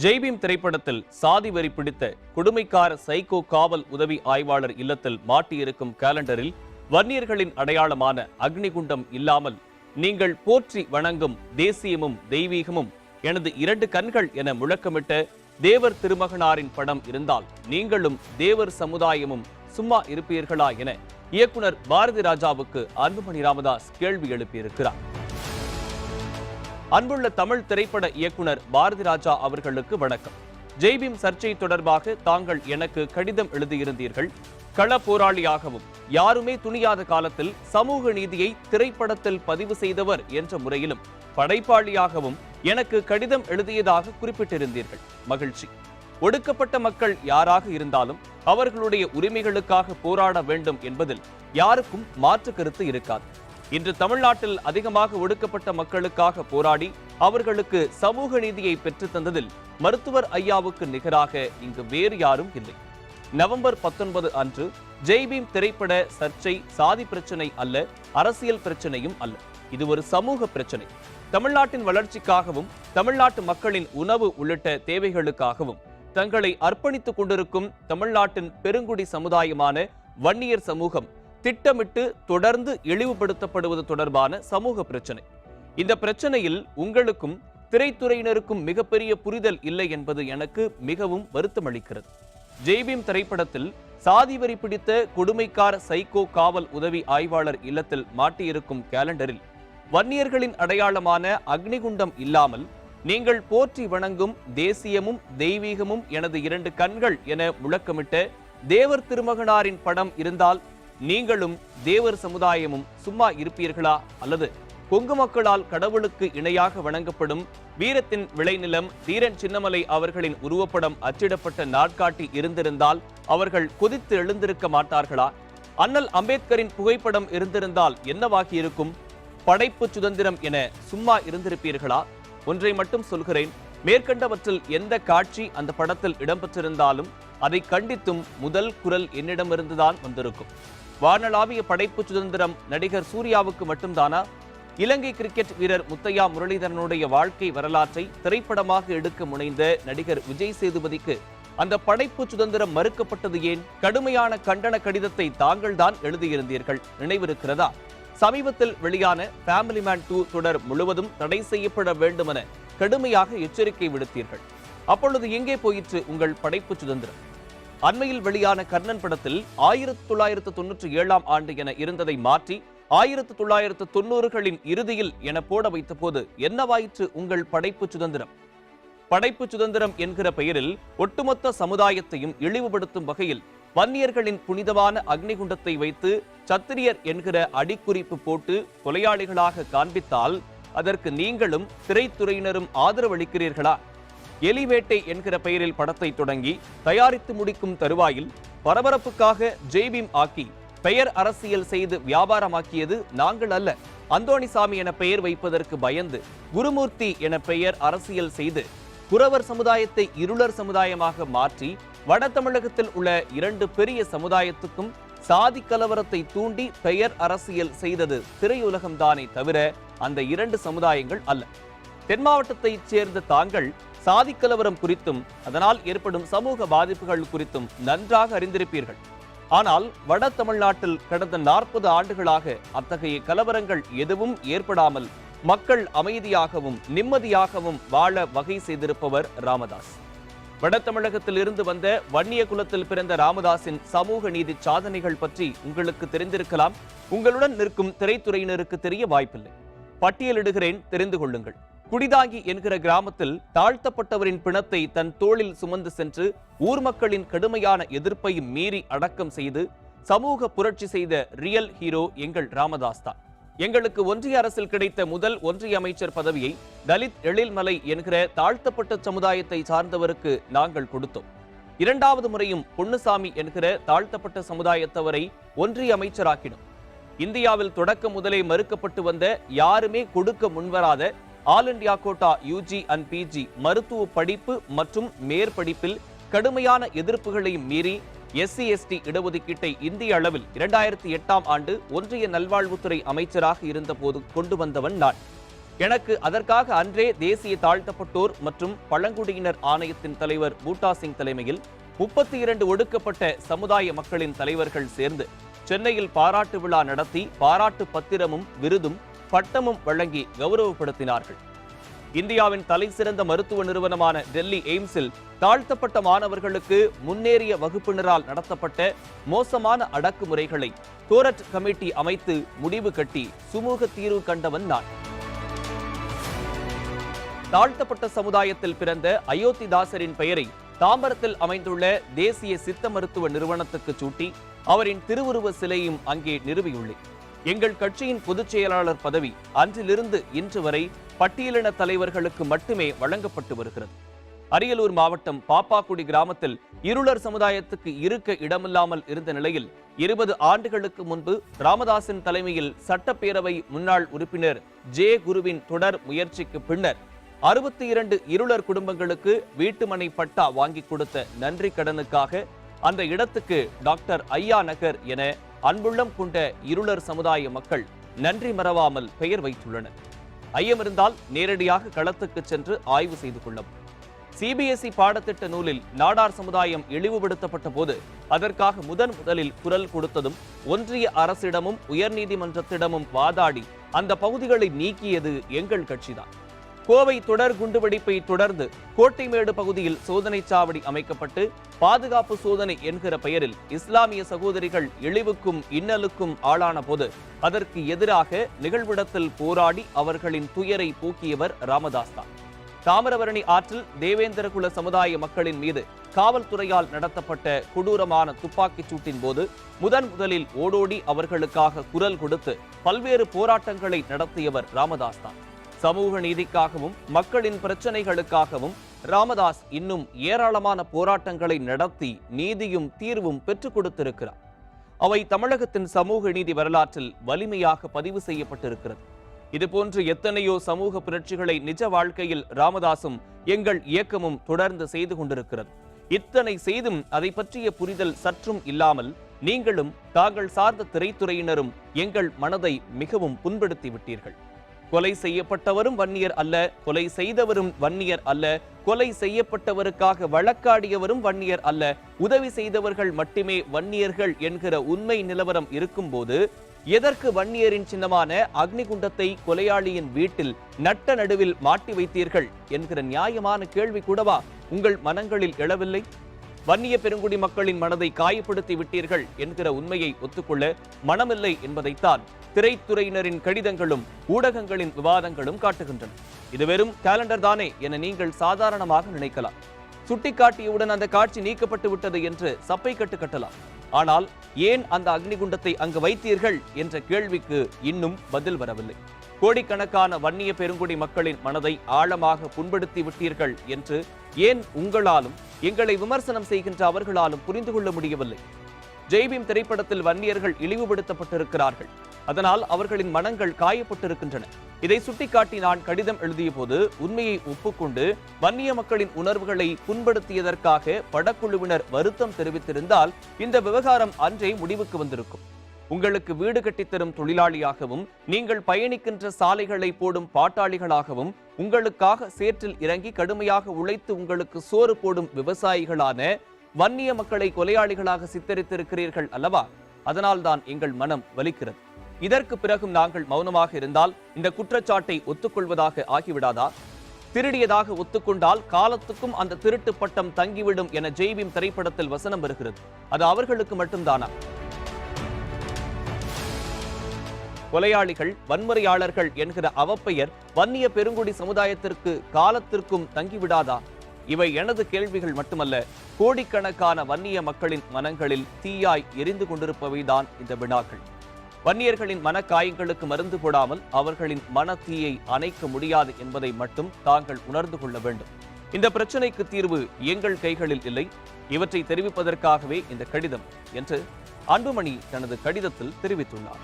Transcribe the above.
ஜெய்பீம் திரைப்படத்தில் சாதி வரி பிடித்த கொடுமைக்கார சைக்கோ காவல் உதவி ஆய்வாளர் இல்லத்தில் மாட்டியிருக்கும் கேலண்டரில் வன்னியர்களின் அடையாளமான அக்னிகுண்டம் இல்லாமல் நீங்கள் போற்றி வணங்கும் தேசியமும் தெய்வீகமும் எனது இரண்டு கண்கள் என முழக்கமிட்ட தேவர் திருமகனாரின் படம் இருந்தால் நீங்களும் தேவர் சமுதாயமும் சும்மா இருப்பீர்களா என இயக்குனர் பாரதி ராஜாவுக்கு அன்புமணி ராமதாஸ் கேள்வி எழுப்பியிருக்கிறார். அன்புள்ள தமிழ் திரைப்பட இயக்குனர் பாரதி ராஜா அவர்களுக்கு வணக்கம். ஜெய்பீம் சர்ச்சை தொடர்பாக தாங்கள் எனக்கு கடிதம் எழுதியிருந்தீர்கள். கள போராளியாகவும் யாருமே துணியாத காலத்தில் சமூக நீதியை திரைப்படத்தில் பதிவு செய்தவர் என்ற முறையிலும் படைப்பாளியாகவும் எனக்கு கடிதம் எழுதியதாக குறிப்பிட்டிருந்தீர்கள். மகிழ்ச்சி. ஒடுக்கப்பட்ட மக்கள் யாராக இருந்தாலும் அவர்களுடைய உரிமைகளுக்காக போராட வேண்டும் என்பதில் யாருக்கும் மாற்று கருத்து இருக்காது. இன்று தமிழ்நாட்டில் அதிகமாக ஒடுக்கப்பட்ட மக்களுக்காக போராடி அவர்களுக்கு சமூக நீதியை பெற்று தந்ததில் மருத்துவர் ஐயாவுக்கு நிகராக இங்கு வேறு யாரும் இல்லை. நவம்பர் 19 அன்று ஜெய்பீம் திரைப்பட சர்ச்சை சாதி பிரச்சனை அல்ல, அரசியல் பிரச்சனையும் அல்ல. இது ஒரு சமூக பிரச்சனை. தமிழ்நாட்டின் வளர்ச்சிக்காகவும் தமிழ்நாட்டு மக்களின் உணவு உள்ளிட்ட தேவைகளுக்காகவும் தங்களை அர்ப்பணித்துக் கொண்டிருக்கும் தமிழ்நாட்டின் பெருங்குடி சமுதாயமான வன்னியர் சமூகம் திட்டமிட்டு தொடர்ந்து இழிவுபடுத்தப்படுவது தொடர்பான சமூக பிரச்சனை. இந்த பிரச்சனையில் உங்களுக்கும் திரைத்துறையினருக்கும் மிகப்பெரிய புரிதல் இல்லை என்பது எனக்கு மிகவும் வருத்தமளிக்கிறது. ஜெய்பீம் திரைப்படத்தில் சாதி வரி பிடித்த கொடுமைக்கார சைக்கோ காவல் உதவி ஆய்வாளர் இல்லத்தில் மாட்டியிருக்கும் கேலண்டரில் வன்னியர்களின் அடையாளமான அக்னிகுண்டம் இல்லாமல் நீங்கள் போற்றி வணங்கும் தேசியமும் தெய்வீகமும் எனது இரண்டு கண்கள் என முழக்கமிட்ட தேவர் திருமகனாரின் படம் இருந்தால் நீங்களும் தேவர் சமுதாயமும் சும்மா இருப்பீர்களா? அல்லது கொங்கு மக்களால் கடவுளுக்கு இணையாக வணங்கப்படும் வீரத்தின் விளைநிலம் தீரன் சின்னமலை அவர்களின் உருவப்படம் அச்சிடப்பட்ட நாட்காட்டி இருந்திருந்தால் அவர்கள் கொதித்து எழுந்திருக்க மாட்டார்களா? அண்ணல் அம்பேத்கரின் புகைப்படம் இருந்திருந்தால் என்னவாகி இருக்கும்? படைப்பு சுதந்திரம் என சும்மா இருந்திருப்பீர்களா? ஒன்றை மட்டும் சொல்கிறேன், மேற்கண்டவற்றில் எந்த காட்சி அந்த படத்தில் இடம்பெற்றிருந்தாலும் அதை கண்டித்தும் முதல் குரல் என்னிடமிருந்துதான் வந்திருக்கும். வானளாவிய படைப்பு சுதந்திரம் நடிகர் சூர்யாவுக்கு மட்டும்தானா? இலங்கை கிரிக்கெட் வீரர் முத்தையா முரளிதரனுடைய வாழ்க்கை வரலாற்றை திரைப்படமாக எடுக்க முனைந்த நடிகர் விஜய் சேதுபதிக்கு அந்த படைப்பு சுதந்திரம் மறுக்கப்பட்டது ஏன்? கடுமையான கண்டன கடிதத்தை தாங்கள் தான் எழுதியிருந்தீர்கள், நினைவிருக்கிறதா? சமீபத்தில் வெளியான ஃபேமிலி மேன் 2 தொடர் முழுவதும் தடை செய்யப்பட வேண்டுமென கடுமையாக எச்சரிக்கை விடுத்தீர்கள். அப்பொழுது எங்கே போயிற்று உங்கள் படைப்பு சுதந்திரம்? அண்மையில் வெளியான கர்ணன் படத்தில் 1997ஆம் ஆண்டு என இருந்ததை மாற்றி 1990களின் இறுதியில் என போட வைத்த போது என்னவாயிற்று உங்கள் படைப்பு சுதந்திரம்? படைப்பு சுதந்திரம் என்கிற பெயரில் ஒட்டுமொத்த சமுதாயத்தையும் இழிவுபடுத்தும் வகையில் வன்னியர்களின் புனிதமான அக்னிகுண்டத்தை வைத்து சத்திரியர் என்கிற அடிக்குறிப்பு போட்டு கொலையாளிகளாக காண்பித்தால் அதற்கு நீங்களும் திரைத்துறையினரும் ஆதரவளிக்கிறீர்களா? எலிவேட்டை என்கிற பெயரில் படத்தை தொடங்கி தயாரித்து முடிக்கும் தருவாயில் பரபரப்புக்காக ஜெய்பீம் ஆக்கி பெயர் அரசியல் செய்து வியாபாரமாக்கியது நாங்கள் அல்ல. அந்தோணிசாமி என பெயர் வைப்பதற்கு பயந்து குருமூர்த்தி என பெயர் அரசியல் செய்து குறவர் சமுதாயத்தை இருளர் சமுதாயமாக மாற்றி வட தமிழகத்தில் உள்ள 2 பெரிய சமுதாயத்துக்கும் சாதி கலவரத்தை தூண்டி பெயர் அரசியல் செய்தது திரையுலகம்தானே தவிர அந்த 2 சமுதாயங்கள் அல்ல. தென் மாவட்டத்தைச் சேர்ந்த தாங்கள் சாதி கலவரம் குறித்தும் அதனால் ஏற்படும் சமூக பாதிப்புகள் குறித்தும் நன்றாக அறிந்திருப்பீர்கள். ஆனால் வட தமிழ்நாட்டில் கடந்த 40 ஆண்டுகளாக அத்தகைய கலவரங்கள் எதுவும் ஏற்படாமல் மக்கள் அமைதியாகவும் நிம்மதியாகவும் வாழ வகை செய்திருப்பவர் ராமதாஸ். வட தமிழகத்தில் இருந்து வந்த வன்னிய குலத்தில் பிறந்த ராமதாஸின் சமூக நீதி சாதனைகள் பற்றி உங்களுக்கு தெரிந்திருக்கலாம். உங்களுடன் நிற்கும் திரைத்துறையினருக்கு தெரிய வாய்ப்பில்லை. பட்டியலிடுகிறேன், தெரிந்து கொள்ளுங்கள். குடிதாங்கி என்கிற கிராமத்தில் தாழ்த்தப்பட்டவரின் பிணத்தை தன் தோளில் சுமந்து சென்று ஊர் மக்களின் கடுமையான எதிர்ப்பையும் மீறி அடக்கம் செய்து சமூக புரட்சி செய்த ரியல் ஹீரோ எங்கள் ராமதாஸ் தான். எங்களுக்கு ஒன்றிய அரசில் கிடைத்த முதல் ஒன்றிய அமைச்சர் பதவியை தலித் எழில்மலை என்கிற தாழ்த்தப்பட்ட சமுதாயத்தை சார்ந்தவருக்கு நாங்கள் கொடுத்தோம். 2வது முறையும் பொன்னுசாமி என்கிற தாழ்த்தப்பட்ட சமுதாயத்தவரை ஒன்றிய அமைச்சராக்கினோம். இந்தியாவில் தொடக்க முதலே மறுக்கப்பட்டு வந்த யாருமே கொடுக்க முன்வராத all India quota UG and PG மருத்துவ படிப்பு மற்றும் மேற்படிப்பில் கடுமையான எதிர்ப்புகளையும் மீறி SC/ST இடஒதுக்கீட்டை இந்திய அளவில் 2008ஆம் ஆண்டு ஒன்றிய நல்வாழ்வுத்துறை அமைச்சராக இருந்தபோது கொண்டு வந்தவன் நான். எனக்கு அதற்காக அன்றே தேசிய தாழ்த்தப்பட்டோர் மற்றும் பழங்குடியினர் ஆணையத்தின் தலைவர் பூட்டா சிங் தலைமையில் 32 ஒடுக்கப்பட்ட சமுதாய மக்களின் தலைவர்கள் சேர்ந்து சென்னையில் பாராட்டு விழா நடத்தி பாராட்டு பத்திரமும் விருதும் பட்டமும் வழங்கி கௌரவப்படுத்தினார்கள். இந்தியாவின் தலை சிறந்த மருத்துவ நிறுவனமான டெல்லி எய்ம்ஸில் தாழ்த்தப்பட்ட மாணவர்களுக்கு முன்னேறிய வகுப்பினரால் நடத்தப்பட்ட மோசமான அடக்குமுறைகளை தோரட் கமிட்டி அமைத்து முடிவு கட்டி சுமூக தீர்வு கண்டவன் நான். தாழ்த்தப்பட்ட சமுதாயத்தில் பிறந்த அயோத்திதாசரின் பெயரை தாம்பரத்தில் அமைந்துள்ள தேசிய சித்த மருத்துவ நிறுவனத்துக்கு சூட்டி அவரின் திருவுருவ சிலையும் அங்கே நிறுவியுள்ளேன். எங்கள் கட்சியின் பொதுச் செயலாளர் பதவி அன்றிலிருந்து இன்று வரை பட்டியலின தலைவர்களுக்கு மட்டுமே வழங்கப்பட்டு வருகிறது. அரியலூர் மாவட்டம் பாப்பாக்குடி கிராமத்தில் இருளர் சமுதாயத்துக்கு இருக்க இடமில்லாமல் இருந்த நிலையில் 20 ஆண்டுகளுக்கு முன்பு ராமதாசின் தலைமையில் சட்டப்பேரவை முன்னாள் உறுப்பினர் ஜே குருவின் தொடர் முயற்சிக்கு பின்னர் 62 இருளர் குடும்பங்களுக்கு வீட்டுமனை பட்டா வாங்கி கொடுத்த நன்றி கடனுக்காக அந்த இடத்துக்கு டாக்டர் ஐயா நகர் என அன்புள்ளம் கொண்ட இருளர் சமுதாய மக்கள் நன்றி மறவாமல் பெயர் வைத்துள்ளனர். ஐயம் இருந்தால் நேரடியாக களத்துக்கு சென்று ஆய்வு செய்து கொள்ளவும். சிபிஎஸ்இ பாடத்திட்ட நூலில் நாடார் சமுதாயம் இழிவுபடுத்தப்பட்ட போது அதற்காக முதலில் குரல் கொடுத்ததும் ஒன்றிய அரசிடமும் உயர்நீதிமன்றத்திடமும் வாதாடி அந்த பகுதிகளை நீக்கியது எங்கள் கட்சிதான். கோவை தொடர் குண்டுவெடிப்பை தொடர்ந்து கோட்டைமேடு பகுதியில் சோதனை சாவடி அமைக்கப்பட்டு பாதுகாப்பு சோதனை என்கிற பெயரில் இஸ்லாமிய சகோதரிகள் இழிவுக்கும் இன்னலுக்கும் ஆளான போது அதற்கு எதிராக நிகழ்விடத்தில் போராடி அவர்களின் துயரை போக்கியவர் ராமதாஸ் தான். தாமிரபரணி ஆற்றில் தேவேந்திரகுல சமுதாய மக்களின் மீது காவல்துறையால் நடத்தப்பட்ட கொடூரமான துப்பாக்கிச் சூட்டின் போது முதலில் ஓடோடி அவர்களுக்காக குரல் கொடுத்து பல்வேறு போராட்டங்களை நடத்தியவர் ராமதாஸ் தான். சமூக நீதிக்காகவும் மக்களின் பிரச்சனைகளுக்காகவும் ராமதாஸ் இன்னும் ஏராளமான போராட்டங்களை நடத்தி நீதியும் தீர்வும் பெற்றுக் கொடுத்திருக்கிறார். அவை தமிழகத்தின் சமூக நீதி வரலாற்றில் வலிமையாக பதிவு செய்யப்பட்டிருக்கிறது. இதுபோன்று எத்தனையோ சமூக புரட்சிகளை நிஜ வாழ்க்கையில் ராமதாசும் எங்கள் இயக்கமும் தொடர்ந்து செய்து கொண்டிருக்கிறது. இத்தனை செய்தும் அதை பற்றிய புரிதல் சற்றும் இல்லாமல் நீங்களும் தாங்கள் சார்ந்த திரைத்துறையினரும் எங்கள் மனதை மிகவும் புண்படுத்தி விட்டீர்கள். கொலை செய்யப்பட்டவரும் வன்னியர் அல்ல, கொலை செய்தவரும் வன்னியர் அல்ல, கொலை செய்யப்பட்டவருக்காக வழக்காடியவரும் வன்னியர் அல்ல, உதவி செய்தவர்கள் மட்டுமே வன்னியர்கள் என்கிற உண்மை நிலவரம் இருக்கும்போது எதற்கு வன்னியரின் சின்னமான அக்னிகுண்டத்தை கொலையாளியின் வீட்டில் நட்ட நடுவில் மாட்டி வைத்தீர்கள் என்கிற நியாயமான கேள்வி கூடவா உங்கள் மனங்களில் எழவில்லை? வன்னிய பெருங்குடி மக்களின் மனதை காயப்படுத்தி விட்டீர்கள் என்கிற உண்மையை ஒத்துக்கொள்ள மனமில்லை என்பதைத்தான் திரைத்துறையினரின் கடிதங்களும் ஊடகங்களின் விவாதங்களும் காட்டுகின்றன. இது வெறும் கேலண்டர் தானே என நீங்கள் சாதாரணமாக நினைக்கலாம். சுட்டிக்காட்டியவுடன் அந்த காட்சி நீக்கப்பட்டு விட்டது என்று சப்பை கட்டு கட்டலாம். ஆனால் ஏன் அந்த அக்னிகுண்டத்தை அங்கு வைத்தீர்கள் என்ற கேள்விக்கு இன்னும் பதில் வரவில்லை. கோடிக்கணக்கான வன்னிய பெருங்குடி மக்களின் மனதை ஆழமாக புண்படுத்தி விட்டீர்கள் என்று ஏன் உங்களாலும் எங்களை விமர்சனம் செய்கின்ற அவர்களாலும் புரிந்து கொள்ள முடியவில்லை? ஜெய்பீம் திரைப்படத்தில் வன்னியர்கள் இழிவுபடுத்தப்பட்டிருக்கிறார்கள். அதனால் அவர்களின் மனங்கள் காயப்பட்டிருக்கின்றன. இதை சுட்டிக்காட்டி நான் கடிதம் எழுதிய போது உண்மையை ஒப்புக்கொண்டு வன்னிய மக்களின் உணர்வுகளை புண்படுத்தியதற்காக படக்குழுவினர் வருத்தம் தெரிவித்திருந்தால் இந்த விவகாரம் அன்றே முடிவுக்கு வந்திருக்கும். உங்களுக்கு வீடு கட்டித்தரும் தொழிலாளியாகவும் நீங்கள் பயணிக்கின்ற சாலைகளை போடும் பாட்டாளிகளாகவும் உங்களுக்காக சேற்றில் இறங்கி கடுமையாக உழைத்து உங்களுக்கு சோறு போடும் விவசாயிகளான வன்னிய மக்களை கொலையாளிகளாக சித்தரித்திருக்கிறீர்கள் அல்லவா? அதனால்தான் எங்கள் மனம் வலிக்கிறது. இதற்கு பிறகும் நாங்கள் மௌனமாக இருந்தால் இந்த குற்றச்சாட்டை ஒத்துக்கொள்வதாக ஆகிவிடாதா? திருடியதாக ஒத்துக்கொண்டால் காலத்துக்கும் அந்த திருட்டு பட்டம் தங்கிவிடும் என ஜெய்பீம் திரைப்படத்தில் வசனம் வருகிறது. அது அவர்களுக்கு மட்டும்தானா? கொலையாளிகள் வன்முறையாளர்கள் என்கிற அவப்பெயர் வன்னிய பெருங்குடி சமுதாயத்திற்கு காலத்திற்கும் தங்கிவிடாதா? இவை எனது கேள்விகள் மட்டுமல்ல, கோடிக்கணக்கான வன்னிய மக்களின் மனங்களில் தீயாய் எரிந்து கொண்டிருப்பவைதான் இந்த வினாக்கள். வன்னியர்களின் மனக்காயங்களுக்கு மருந்து போடாமல் அவர்களின் மன தீயை அணைக்க முடியாது என்பதை மட்டும் தாங்கள் உணர்ந்து கொள்ள வேண்டும். இந்த பிரச்சனைக்கு தீர்வு எங்கள் கைகளில் இல்லை. இவற்றை தெரிவிப்பதற்காகவே இந்த கடிதம் என்று அன்புமணி தனது கடிதத்தில் தெரிவித்துள்ளார்.